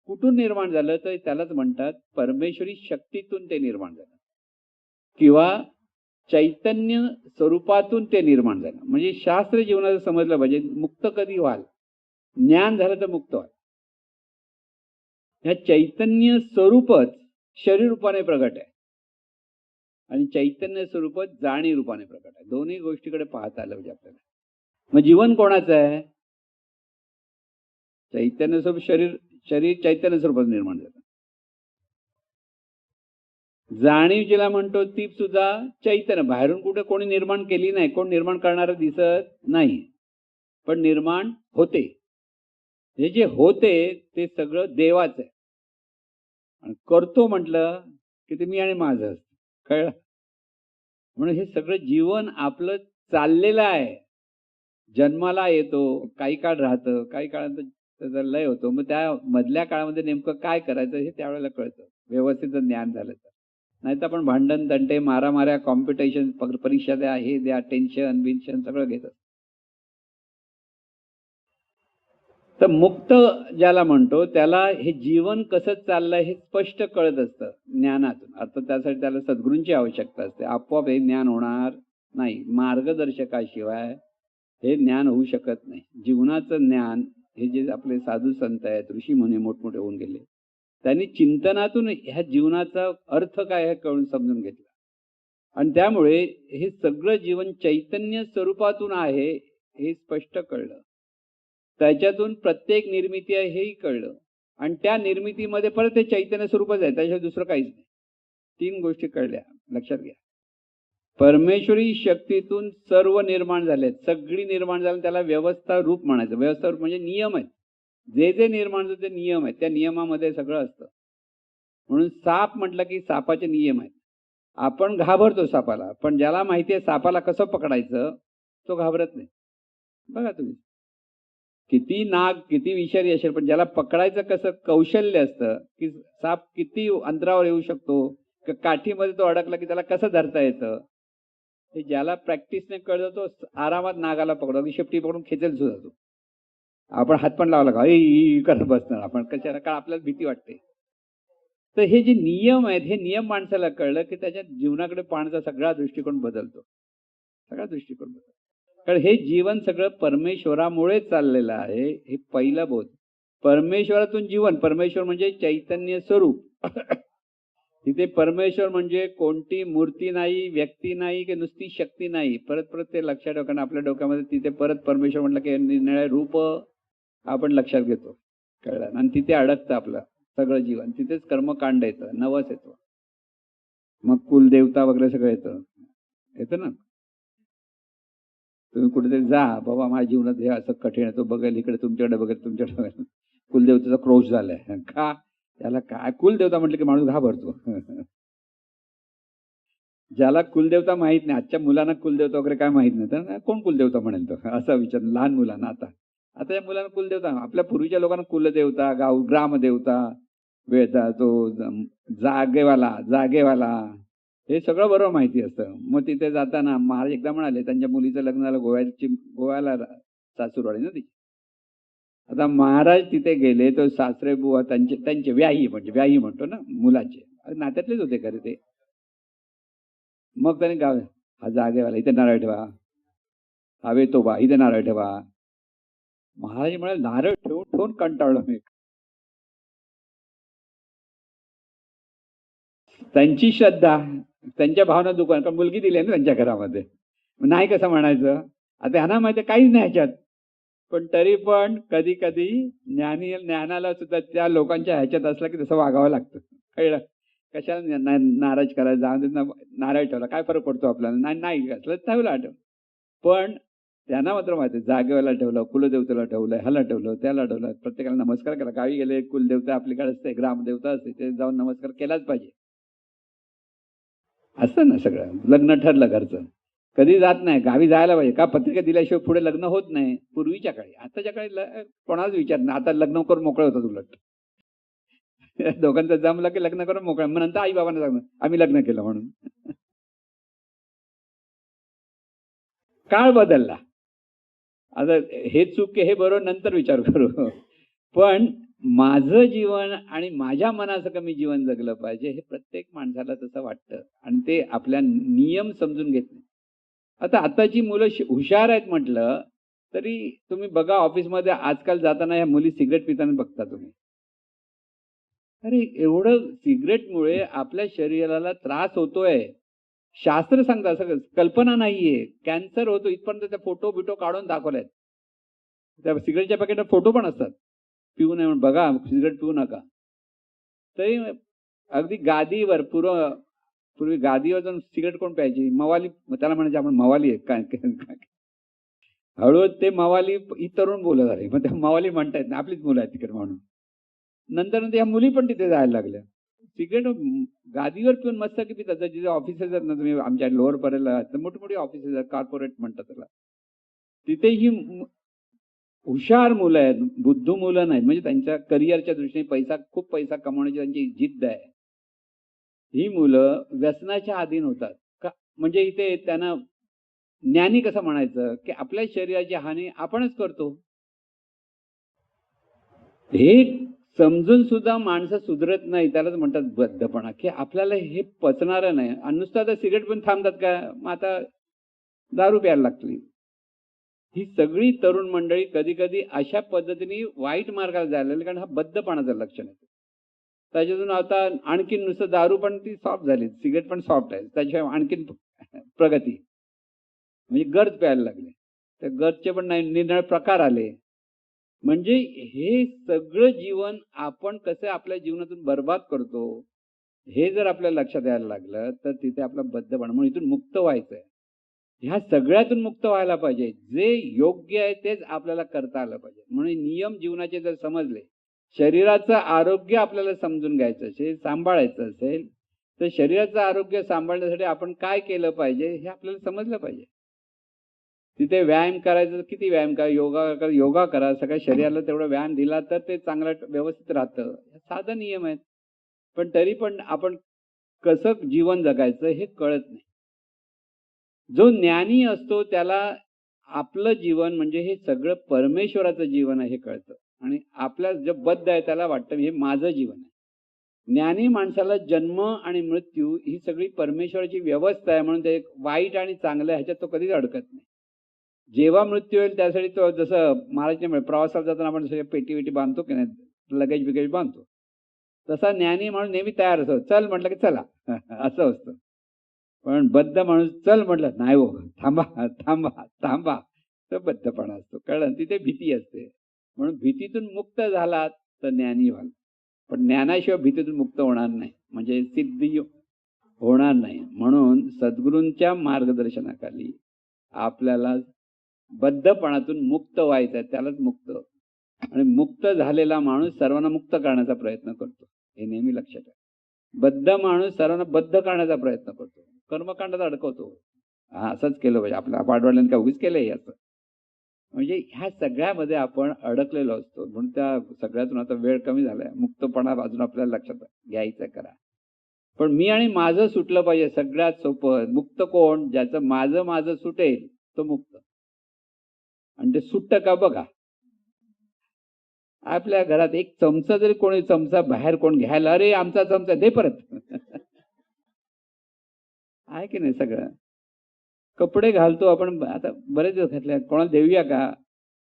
कुठून निर्माण झालं तर त्यालाच म्हणतात परमेश्वरी शक्तीतून ते निर्माण झालं किंवा चैतन्य स्वरूपातून ते निर्माण झालं. म्हणजे शास्त्र जीवनाचं समजलं पाहिजे. मुक्त कधी व्हाल, ज्ञान झालं तर मुक्त व्हाल. ह्या चैतन्य स्वरूपच शरीर रूपाने प्रगट आहे आणि चैतन्य स्वरूपच जाणीव रूपाने प्रगट आहे. दोन्ही गोष्टीकडे पाहता आलं पाहिजे आपल्याला. मग जीवन कोणाचं आहे? चैतन्य स्वरूप. शरीर चैतन्य स्वरूपात निर्माण झालं. जाणीव जिला म्हणतो ती सुद्धा चैतन्य, बाहेरून कुठे कोणी निर्माण केली नाही, कोण निर्माण करणारं दिसत नाही, पण निर्माण होते. हे जे होते ते सगळं देवाचं आहे. आणि करतो म्हटलं की ते मी आणि माझं असतं. कळलं? म्हणून हे सगळं जीवन आपलं चाललेलं आहे. जन्माला येतो, काही काळ राहतं, काही काळानंतर त्याचा लय होतो. मग त्या मधल्या काळामध्ये नेमकं काय करायचं हे त्यावेळेला कळतं, व्यवस्थित जर ज्ञान झालं तर. नाहीतर आपण भांडण, तंटे, मारामाऱ्या, कॉम्पिटिशन, परीक्षा द्या, हे द्या, टेन्शन बिन्शन सगळं घेतात. तर मुक्त ज्याला म्हणतो त्याला हे जीवन कसं चाललंय हे स्पष्ट कळत असतं ज्ञानातून. आता त्यासाठी त्याला सद्गुरूंची आवश्यकता असते. आपोआप हे ज्ञान होणार नाही. मार्गदर्शकाशिवाय हे ज्ञान होऊ शकत नाही. जीवनाचं ज्ञान हे जे आपले साधू संत आहेत, ऋषी मुनी मोठमोठे होऊन गेले, त्यांनी चिंतनातून ह्या जीवनाचा अर्थ काय हे कळून समजून घेतला. आणि त्यामुळे हे सगळं जीवन चैतन्य स्वरूपातून आहे हे स्पष्ट कळलं. त्याच्यातून प्रत्येक निर्मिती आहे हेही कळलं. आणि त्या निर्मितीमध्ये परत हे चैतन्य स्वरूपच आहे, त्याशिवाय दुसरं काहीच नाही. 3 गोष्टी कळल्या, लक्षात घ्या. परमेश्वरी शक्तीतून सर्व निर्माण झालेत, सगळी निर्माण झाली. त्याला व्यवस्था रूप म्हणायचं. व्यवस्था रूप म्हणजे नियम आहेत. जे जे निर्माण होतं ते नियम आहेत, त्या नियमामध्ये सगळं असतं. म्हणून साप म्हटलं की सापाचे नियम आहेत. आपण घाबरतो सापाला, पण ज्याला माहिती आहे सापाला कसं पकडायचं तो घाबरत नाही. बघा तुम्ही, किती नाग किती विषारी असेल, पण ज्याला पकडायचं कसं कौशल्य असतं, की साप किती अंतरावर येऊ शकतो, काठीमध्ये तो अडकला की त्याला कसं धरता येतं, हे ज्याला प्रॅक्टिसने कळतं तो आरामात नागाला पकडतो, शेपटी पकडून खेचेल सुद्धा तो. आपण हात पण लावला का करत बसणार आपण, कशाला? कारण आपल्याला भीती वाटते. तर हे जे नियम आहेत, हे नियम माणसाला कळलं की त्याच्या जीवनाकडे पाहण्याचा सगळा दृष्टिकोन बदलतो. सगळा दृष्टिकोन बदलतो. कारण हे जीवन सगळं परमेश्वरामुळे चाललेलं आहे, हे पहिलं बोध. परमेश्वरातून जीवन, परमेश्वर म्हणजे चैतन्य स्वरूप. तिथे परमेश्वर म्हणजे कोणती मूर्ती नाही, व्यक्ती नाही, की नुसती शक्ती नाही. परत परत ते लक्षात ठेवा, कारण आपल्या डोक्यामध्ये तिथे परत परमेश्वर म्हटलं की निरनिराळे रूप आपण लक्षात घेतो. कळलं? आणि तिथे अडकतं आपलं सगळं जीवन. तिथेच कर्मकांड येतं, नवस येतो. मग कुलदेवता वगैरे सगळं येतं ना. तुम्ही कुठेतरी जा, बाबा माझ्या जीवनात हे असं कठीण आहे, तो बघेल इकडे तुमच्याकडे बघेल, तुमच्याकडे बघेल. कुलदेवतेचा क्रोश झालाय. का? त्याला काय कुलदेवता म्हटलं की माणूस घाबरतो. ज्याला कुलदेवता माहित नाही, आजच्या मुलांना कुलदेवता वगैरे काय माहित नाही, तर कोण कुलदेवता म्हणेल तो, असा विचार लहान मुलांना. आता या मुलांना कुलदेवता, आपल्या पूर्वीच्या लोकांना कुलदेवता, ग्रामदेवता, वेळचा तो जागेवाला हे सगळं बरोबर माहिती असतं. मग तिथे जाताना महाराज एकदा म्हणाले, त्यांच्या मुलीचं लग्न झालं, गोव्याला सासूरवाडी ना ती. आता महाराज तिथे गेले, तो सासरे बुवा त्यांचे व्याही म्हणतो ना मुलाचे, नात्यातलेच होते खरे ते. मग त्याने गाव, हा जागेवाला इथे नारळ ठेवा, हा वेतोबा इथे नारळ ठेवा. महाराज म्हणाले नारळ ठेवून ठेवून कंटाळलो मी. त्यांची श्रद्धा, त्यांच्या भावना दुकान, कारण मुलगी दिली ना त्यांच्या घरामध्ये, नाही कसं म्हणायचं. आता ह्यांना माहिती काहीच नाही ह्याच्यात, पण तरी पण कधी कधी ज्ञानाला सुद्धा त्या लोकांच्या ह्याच्यात असला की तसं वागावं लागतं. कळलं? कशाला नाराज करायला जा, नारळ ठेवला काय फरक पडतो आपल्याला, नाही असलं ठेवलं आठव. पण त्यांना मात्र माहिती, जागेवाला ठेवलं, कुलदेवतेला ठेवलं, ह्याला ठेवलं, त्याला ठेवलं, प्रत्येकाला नमस्कार केला. गावी गेले कुलदेवता आपल्याकडे असते, ग्रामदेवता असते, ते जाऊन नमस्कार केलाच पाहिजे. असतं ना सगळं. लग्न ठरलं घरचं, कधी जात नाही, गावी जायला पाहिजे. का? पत्रिका दिल्याशिवाय पुढे लग्न होत नाही पूर्वीच्या काळी. आताच्या काळी कोणाच विचार नाही. आता लग्न करून मोकळे होतात उलट. दोघांचं जमलं की लग्न करून मोकळं, मग नंतर आई बाबांना सांगणं आम्ही लग्न केलं म्हणून. काळ बदलला. आता हे चूक हे बरोबर नंतर विचार करू. पण माझं जीवन आणि माझ्या मनासारखं मी जीवन जगलं पाहिजे, हे प्रत्येक माणसाला तसं वाटतं. आणि ते आपल्या नियम समजून घेत नाही. आताची मुलं हुशार आहेत म्हटलं तरी तुम्ही बघा, ऑफिसमध्ये आजकाल जाताना या मुली सिगरेट पिताना बघता तुम्ही. अरे एवढं सिगरेटमुळे आपल्या शरीराला त्रास होतोय. शास्त्र सांगतात, सगळं कल्पना नाहीये. कॅन्सर होतो इथपर्यंत त्या फोटो बिटो काढून दाखवल्यात. त्या सिगरेटच्या पॅकेटवर फोटो पण असतात. पिऊ नये म्हणून, बघा सिगरेट पिऊ नका. तरी अगदी गादीवर पूर्वी गादीवर जाऊन सिगरेट कोण प्यायची? मवाली, त्याला म्हणायचे आपण मवाली आहे काय. हळूहळू ते मवाली ही तरुण मुलं झाली. मग त्या मवाली म्हणतायत ना, आपलीच मुलं आहेत तिकडे म्हणून. नंतर नंतर ह्या मुली पण तिथे जायला लागल्या. सिगरेट गादीवर पिऊन मस्त की पितात. जिथे ऑफिसेस आहेत ना, तुम्ही आमच्या लोअर परेलला तर मोठमोठी ऑफिसेस आहेत, कॉर्पोरेट म्हणतात त्याला. तिथे ही हुशार मुलं आहेत, बुद्धू मुलं नाहीत. म्हणजे त्यांच्या करिअरच्या दृष्टीने खूप पैसा कमवण्याची त्यांची जिद्द आहे. ही मुलं व्यसनाच्या अधीन होतात का? म्हणजे इथे त्यांना ज्ञानी कसं म्हणायचं की आपल्या शरीराची हानी आपणच करतो. हे समजून सुद्धा माणसं सुधरत नाही. त्यालाच म्हणतात बद्धपणा, की आपल्याला हे पचणारं नाही. आणि नुसतं आता सिगरेट पण थांबतात का? मग आता दारू प्यायला लागली. ही सगळी तरुण मंडळी कधी कधी अशा पद्धतीने वाईट मार्गाला जायला लागली, कारण हा बद्धपणाचं लक्षण आहे. त्याच्यातून आता आणखीन नुसतं दारू पण ती सॉफ्ट झाली, सिगरेट पण सॉफ्ट आहे, त्याशिवाय आणखीन प्रगती. म्हणजे गर्द प्यायला लागले. त्या गर्दचे पण नाही निरनिराळे प्रकार आले. म्हणजे हे सगळं जीवन आपण कसं आपल्या जीवनातून बर्बाद करतो, हे जर आपल्याला लक्षात यायला लागलं तर तिथे आपला बद्धपणा, म्हणून इथून मुक्त व्हायचंय. ह्या सगळ्यातून मुक्त व्हायला पाहिजे. जे योग्य आहे तेच आपल्याला करता आलं पाहिजे. म्हणून नियम जीवनाचे जर समजले, शरीराचं आरोग्य आपल्याला समजून घ्यायचं असेल, सांभाळायचं असेल, तर शरीराचं आरोग्य सांभाळण्यासाठी आपण काय केलं पाहिजे हे आपल्याला समजलं पाहिजे. तिथे व्यायाम करायचं तर किती व्यायाम करा, योगा करा, सगळ्या शरीराला तेवढा व्यायाम दिला तर ते चांगलं व्यवस्थित राहतं. साधा नियम आहेत. पण तरी पण आपण कसं जीवन जगायचं हे कळत नाही. जो ज्ञानी असतो त्याला आपलं जीवन म्हणजे हे सगळं परमेश्वराचं जीवन आहे हे कळतं. आणि आपल्या जे बद्ध आहे त्याला वाटतं हे माझं जीवन आहे. ज्ञानी माणसाला जन्म आणि मृत्यू ही सगळी परमेश्वराची व्यवस्था आहे, म्हणून ते वाईट आणि चांगलं ह्याच्यात तो कधीच अडकत नाही. जेव्हा मृत्यू होईल त्यासाठी तो, जसं महाराज प्रवासाला जाताना आपण पेटी वेटी बांधतो की नाही, लगेज बिगेज बांधतो, तसा ज्ञानी माणूस नेहमी तयार असतो. चल म्हटलं की चला असं असतं. पण बद्ध माणूस चल म्हटलं नाही हो, थांबा थांबा थांबा, तर बद्धपणा असतो. कळलं? तिथे भीती असते. म्हणून भीतीतून मुक्त झालात तर ज्ञानी व्हाल. पण ज्ञानाशिवाय भीतीतून मुक्त होणार नाही, म्हणजे सिद्धी होणार नाही. म्हणून सद्गुरूंच्या मार्गदर्शनाखाली आपल्याला बद्धपणातून मुक्त व्हायचं आहे, त्यालाच मुक्त. आणि मुक्त झालेला माणूस सर्वांना मुक्त करण्याचा प्रयत्न करतो, हे नेहमी लक्षात आहे. बद्ध माणूस सर्वांना बद्ध करण्याचा प्रयत्न करतो, कर्मकांडात अडकवतो. हा असंच केलं पाहिजे, आपल्या पाठवड्याने काय उगीच केलंय असं. म्हणजे ह्या सगळ्यामध्ये आपण अडकलेलो असतो. म्हणून त्या सगळ्यातून आता वेळ कमी झालाय, मुक्तपणा अजून आपल्याला लक्षात घ्यायचं करा. पण मी आणि माझं सुटलं पाहिजे, सगळ्यात सोपं. मुक्त कोण? ज्याचं माझं माझं सुटेल तो मुक्त. आणि ते सुटतं का बघा. आपल्या घरात एक चमचा जरी कोणी चमचा बाहेर कोण घ्यायला, अरे आमचा चमचा दे परत आहे की नाही. सगळं कपडे घालतो आपण, आता बरेच दिवस घातले, कोणाला देऊया का?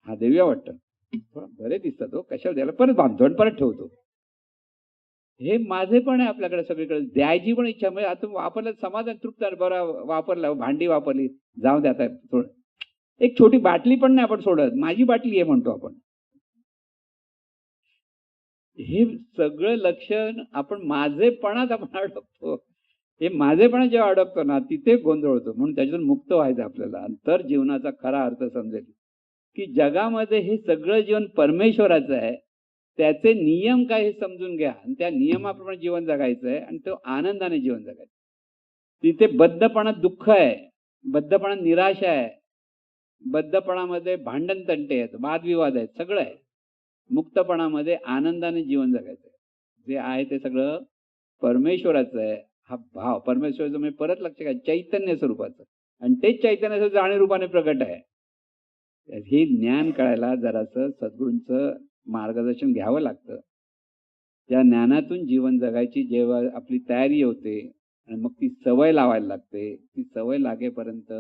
हा देऊया वाटतं, बरे दिसतात हो, कशाला द्यायला, परत बांधतो आणि परत ठेवतो. हे माझे पण आहे आपल्याकडे सगळीकडे, द्यायची पण इच्छा. म्हणजे आता वापरलं समाधान तृप्त, बरं वापरलं, भांडी वापरली, जाऊ द्या आता थोडं. एक छोटी बाटली पण नाही आपण सोडत, माझी बाटली आहे म्हणतो आपण. हे सगळं लक्षण आपण माझेपणात आपण अडकतो. हे माझेपणा जेव्हा अडकतो ना, तिथे गोंधळ होतो. म्हणून त्याच्यातून मुक्त व्हायचं आपल्याला. तर जीवनाचा खरा अर्थ समजेल की जगामध्ये हे सगळं जीवन परमेश्वराचं आहे, त्याचे नियम काय हे समजून घ्या, आणि त्या नियमाप्रमाणे जीवन जगायचं आहे, आणि तो आनंदाने जीवन जगायचं. तिथे बद्धपणात दुःख आहे, बद्धपणात निराशा आहे, बद्धपणामध्ये भांडण तंटे आहेत, वादविवाद आहेत, सगळं आहे. मुक्तपणामध्ये आनंदाने जीवन जगायचं आहे. जे आहे ते सगळं परमेश्वराचं आहे. हा भाव परमेश्वराचं म्हणजे परत लक्ष घ्या, चैतन्य स्वरूपाचं, आणि तेच चैतन्याचं जाणीव रूपाने प्रगट आहे. हे ज्ञान कळायला जरासं सद्गुरूंचं मार्गदर्शन घ्यावं लागतं. त्या ज्ञानातून जीवन जगायची जेव्हा आपली तयारी होते, आणि मग ती सवय लावायला लागते, ती सवय लागेपर्यंत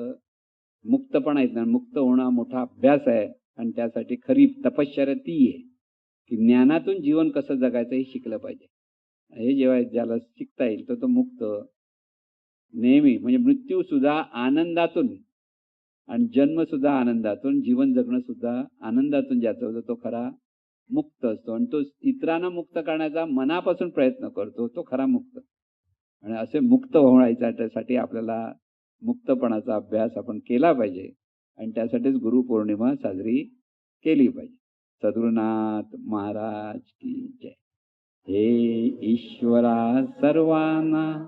मुक्तपणा येत नाही. मुक्त होणं मोठा अभ्यास आहे, आणि त्यासाठी खरी तपश्चर्या ती आहे की ज्ञानातून जीवन कसं जगायचं हे शिकलं पाहिजे. हे जेव्हा ज्याला शिकता येईल तर तो मुक्त नेहमी, म्हणजे मृत्यू सुद्धा आनंदातून आणि जन्म सुद्धा आनंदातून, जीवन जगणं सुद्धा आनंदातून ज्याचा होतं तो खरा मुक्त असतो. आणि तो इतरांना मुक्त करण्याचा मनापासून प्रयत्न करतो, तो खरा मुक्त. आणि असे मुक्त व्हायच्यासाठी आपल्याला मुक्तपणाचा अभ्यास आपण केला पाहिजे आणि त्यासाठीच गुरुपौर्णिमा साजरी केली पाहिजे. सद्गुरुनाथ महाराज की जय. हे ईश्वरा सर्वांना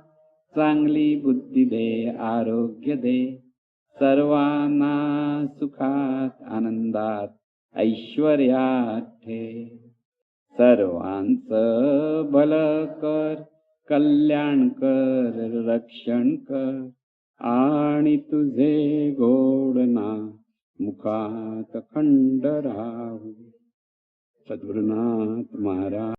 चांगली बुद्धी दे, आरोग्य दे, सर्वांना सुखात आनंदात ऐश्वर्यात ठे. सर्वांचं भलं कर, कल्याण कर, रक्षण कर आणि तुझे गोड नाम मुखात खंड राहू. सद्गुरुनाथ महाराज.